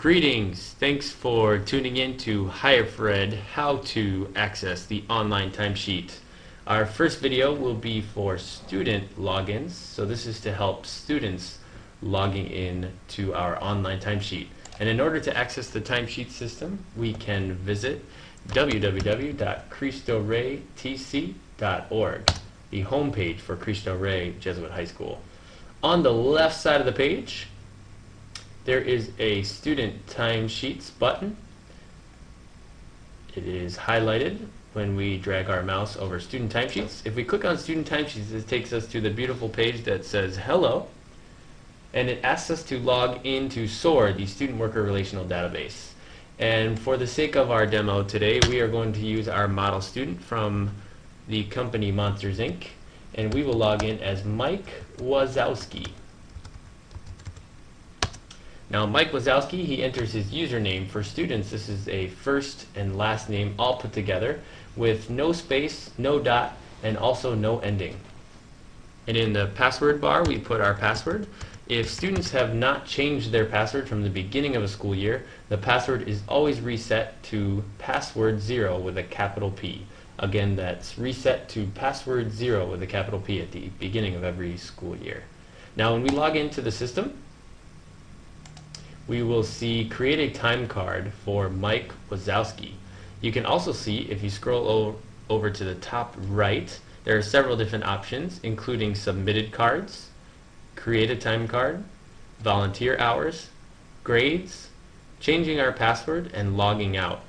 Greetings! Thanks for tuning in to Hire for Ed, how to access the online timesheet. Our first video will be for student logins, so this is to help students logging in to our online timesheet. And in order to access the timesheet system, we can visit www.cristoreytc.org, the homepage for Cristo Rey Jesuit High School. On the left side of the page, there is a student timesheets button. It is highlighted when we drag our mouse over student timesheets. If we click on student timesheets, it takes us to the beautiful page that says hello, and it asks us to log into SOAR, the Student Worker Relational Database. And for the sake of our demo today, we are going to use our model student from the company Monsters Inc., and we will log in as Mike Wazowski. Now Mike Wazowski, he enters his username. For students, this is a first and last name all put together with no space, no dot, and also no ending. And in the password bar, we put our password. If students have not changed their password from the beginning of a school year, the password is always reset to password 0 with a capital P. Again, that's reset to password 0 with a capital P at the beginning of every school year. Now when we log into the system, we will see create a time card for Mike Wazowski. You can also see, if you scroll over to the top right, there are several different options, including submitted cards, create a time card, volunteer hours, grades, changing our password, and logging out.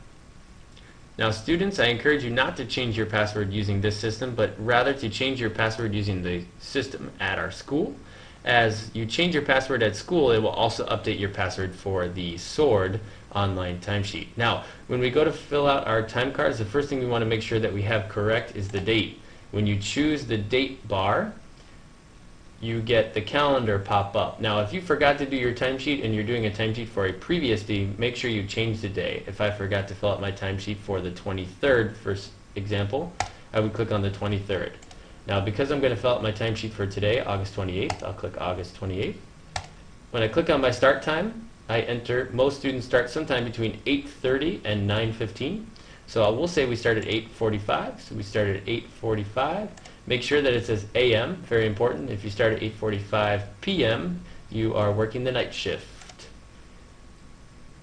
Now students, I encourage you not to change your password using this system, but rather to change your password using the system at our school. As you change your password at school, it will also update your password for the SWORD online timesheet. Now, when we go to fill out our time cards, the first thing we want to make sure that we have correct is the date. When you choose the date bar, you get the calendar pop up. Now, if you forgot to do your timesheet and you're doing a timesheet for a previous day, make sure you change the day. If I forgot to fill out my timesheet for the 23rd, for example, I would click on the 23rd. Now, because I'm going to fill out my timesheet for today, August 28th, I'll click August 28th. When I click on my start time, I enter, most students start sometime between 8:30 and 9:15. So I will say we start at 8:45, so we start at 8:45. Make sure that it says AM, very important. If you start at 8:45 p.m., you are working the night shift.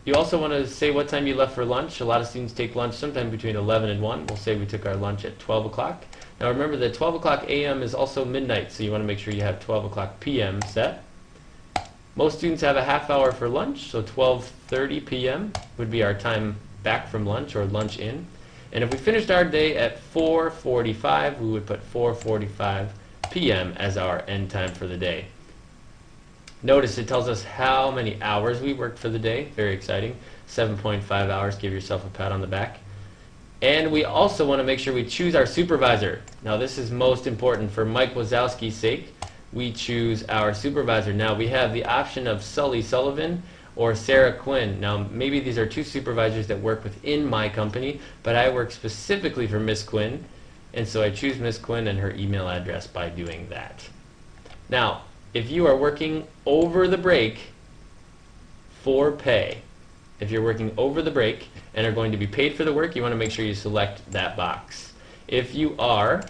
You also want to say what time you left for lunch. A lot of students take lunch sometime between 11 and 1. We'll say we took our lunch at 12 o'clock. Now remember that 12 o'clock a.m. is also midnight, so you want to make sure you have 12 o'clock p.m. set. Most students have a half hour for lunch, so 12:30 p.m. would be our time back from lunch or lunch in. And if we finished our day at 4:45, we would put 4:45 p.m. as our end time for the day. Notice it tells us how many hours we worked for the day. Very exciting. 7.5 hours. Give yourself a pat on the back. And we also want to make sure we choose our supervisor. Now this is most important. For Mike Wazowski's sake, we choose our supervisor. Now we have the option of Sully Sullivan or Sarah Quinn. Now maybe these are two supervisors that work within my company, but I work specifically for Miss Quinn, and so I choose Miss Quinn and her email address by doing that. Now, if you are working over the break for pay, if you're working over the break and are going to be paid for the work, you want to make sure you select that box. If you are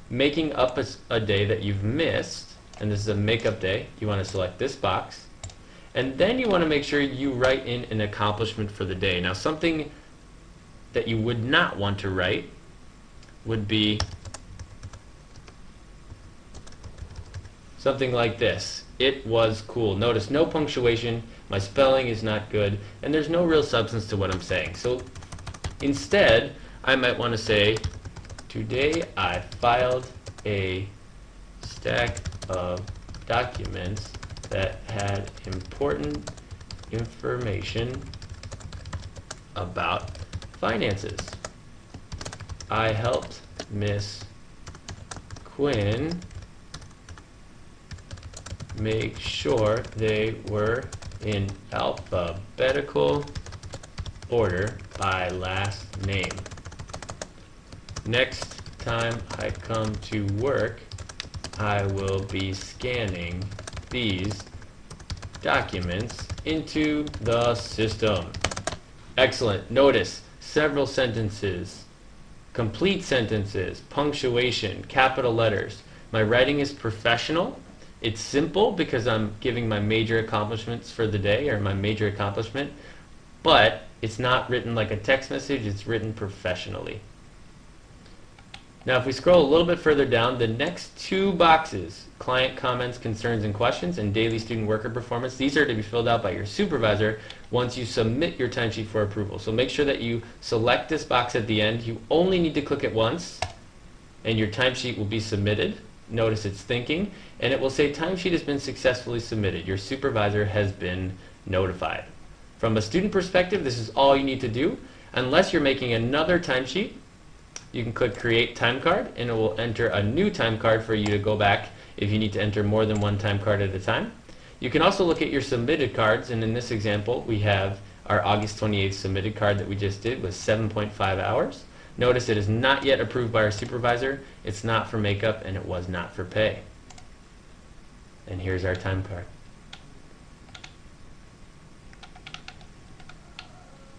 making up a day that you've missed, and this is a makeup day, you want to select this box. And then you want to make sure you write in an accomplishment for the day. Now something that you would not want to write would be something like this. It was cool. Notice no punctuation, my spelling is not good, and there's no real substance to what I'm saying. So instead, I might want to say, today I filed a stack of documents that had important information about finances. I helped Miss Quinn make sure they were in alphabetical order by last name. Next time I come to work, I will be scanning these documents into the system. Excellent. Notice several sentences, complete sentences, punctuation, capital letters. My writing is professional. It's simple because I'm giving my major accomplishments for the day, or my major accomplishment, but it's not written like a text message, it's written professionally. Now if we scroll a little bit further down, the next two boxes, client comments, concerns, and questions, and daily student worker performance, these are to be filled out by your supervisor once you submit your timesheet for approval. So make sure that you select this box at the end. You only need to click it once, and your timesheet will be submitted. Notice it's thinking, and it will say timesheet has been successfully submitted. Your supervisor has been notified. From a student perspective, this is all you need to do. Unless you're making another timesheet, you can click Create Time Card, and it will enter a new time card for you to go back if you need to enter more than one time card at a time. You can also look at your submitted cards, and in this example, we have our August 28th submitted card that we just did with 7.5 hours. Notice it is not yet approved by our supervisor, it's not for makeup, and it was not for pay. And here's our time card.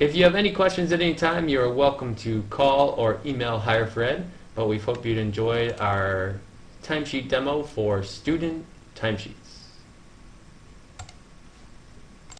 If you have any questions at any time, you are welcome to call or email Hire for Ed, but we hope you'd enjoy our timesheet demo for student timesheets.